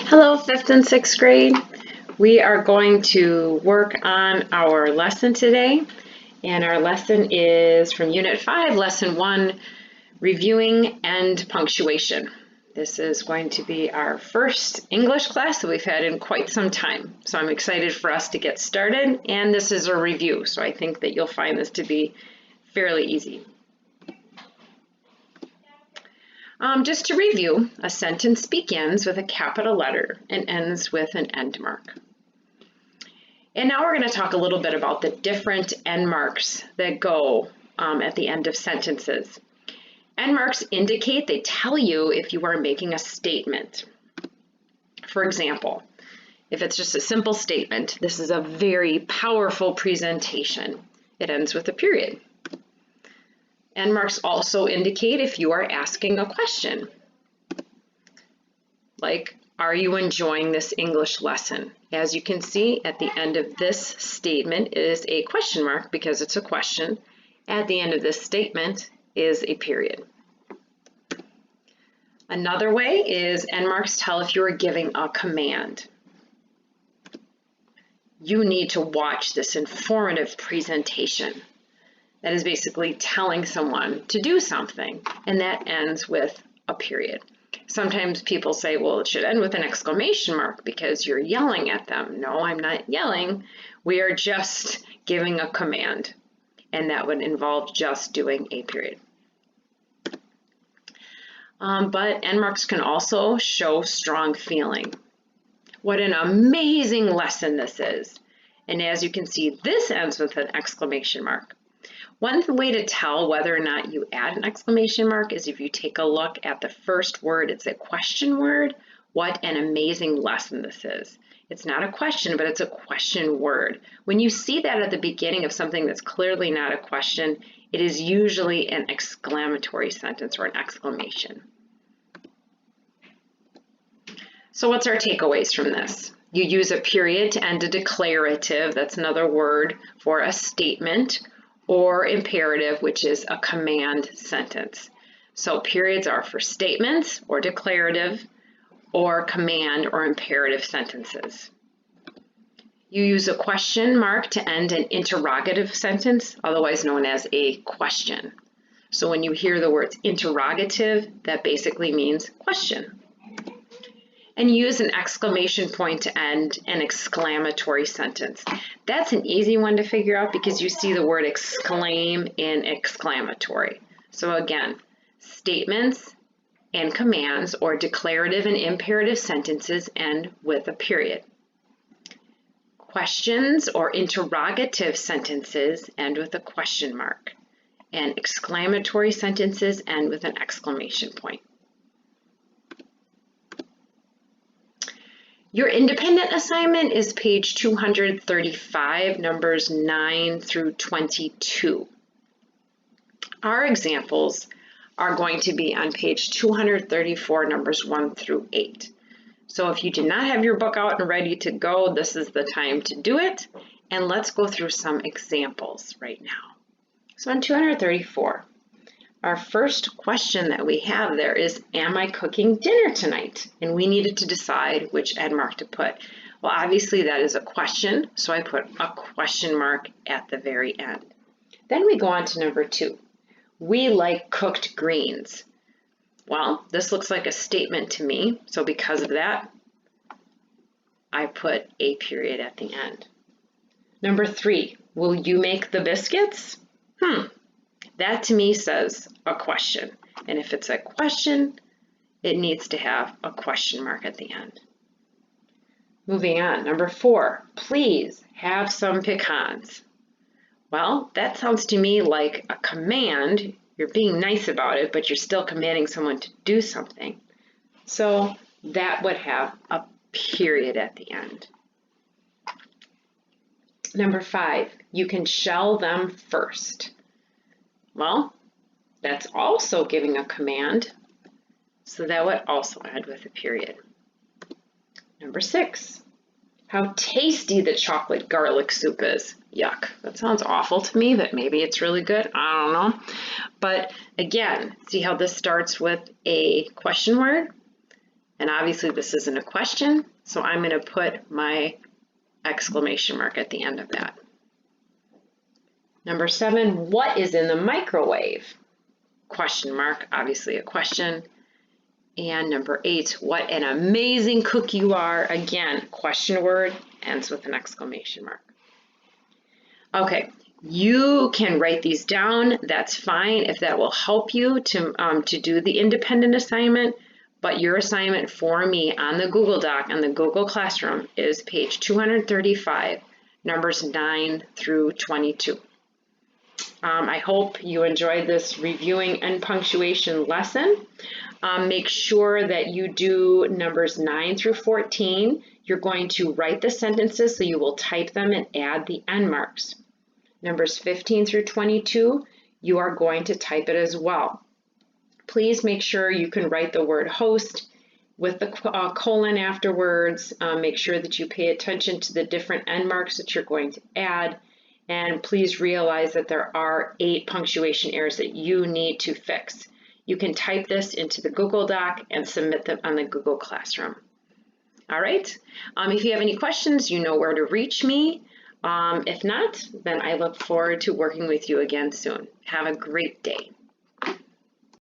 Hello, 5th and 6th grade. We are going to work on our lesson today, and our lesson is from Unit 5, Lesson 1, Reviewing and Punctuation. This is going to be our first English class that we've had in quite some time, so I'm excited for us to get started, and this is a review, so I think that you'll find this to be fairly easy. Just to review, a sentence begins with a capital letter and ends with an end mark. And now we're going to talk a little bit about the different end marks that go at the end of sentences. End marks indicate, they tell you if you are making a statement. For example, if it's just a simple statement, this is a very powerful presentation. It ends with a period. End marks also indicate if you are asking a question, like, are you enjoying this English lesson? As you can see, at the end of this statement is a question mark because it's a question. At the end of this statement is a period. Another way is end marks tell if you are giving a command. You need to watch this informative presentation. That is basically telling someone to do something, and that ends with a period. Sometimes people say, well, it should end with an exclamation mark because you're yelling at them. No, I'm not yelling. We are just giving a command, and that would involve just doing a period. But end marks can also show strong feeling. What an amazing lesson this is. And as you can see, this ends with an exclamation mark. One way to tell whether or not you add an exclamation mark is if you take a look at the first word. It's a question word. What an amazing lesson this is. It's not a question, but it's a question word. When you see that at the beginning of something that's clearly not a question, it is usually an exclamatory sentence or an exclamation. So what's our takeaways from this? You use a period to end a declarative. That's another word for a statement. Or imperative, which is a command sentence. So periods are for statements or declarative or command or imperative sentences. You use a question mark to end an interrogative sentence, otherwise known as a question. So when you hear the words interrogative, that basically means question. And use an exclamation point to end an exclamatory sentence. That's an easy one to figure out because you see the word exclaim in exclamatory. So again, statements and commands or declarative and imperative sentences end with a period. Questions or interrogative sentences end with a question mark. And exclamatory sentences end with an exclamation point. Your independent assignment is page 235, numbers 9 through 22. Our examples are going to be on page 234, numbers 1 through 8. So if you do not have your book out and ready to go, this is the time to do it. And let's go through some examples right now. So on 234, our first question that we have there is, am I cooking dinner tonight? And we needed to decide which end mark to put. Well, obviously that is a question, so I put a question mark at the very end. Then we go on to number 2. We like cooked greens. Well, this looks like a statement to me, so because of that, I put a period at the end. Number 3, will you make the biscuits? That to me says a question. And if it's a question, it needs to have a question mark at the end. Moving on, number 4, please have some pecans. Well, that sounds to me like a command. You're being nice about it, but you're still commanding someone to do something. So that would have a period at the end. Number 5, you can shell them first. Well, that's also giving a command, so that would also end with a period. Number 6, how tasty the chocolate garlic soup is. Yuck, that sounds awful to me, but maybe it's really good. I don't know. But again, see how this starts with a question word And obviously this isn't a question, so I'm going to put my exclamation mark at the end of that. Number 7, what is in the microwave? Question mark, obviously a question. And number 8, what an amazing cook you are. Again, question word ends with an exclamation mark. Okay, you can write these down. That's fine if that will help you to do the independent assignment. But your assignment for me on the Google Doc, on the Google Classroom, is page 235, numbers 9 through 22. I hope you enjoyed this reviewing and punctuation lesson. Make sure that you do numbers 9 through 14. You're going to write the sentences, so you will type them and add the end marks. Numbers 15 through 22, you are going to type it as well. Please make sure you can write the word host with the colon afterwards. Make sure that you pay attention to the different end marks that you're going to add. And please realize that there are 8 punctuation errors that you need to fix. You can type this into the Google Doc and submit them on the Google Classroom. All right, if you have any questions, you know where to reach me. If not, then I look forward to working with you again soon. Have a great day.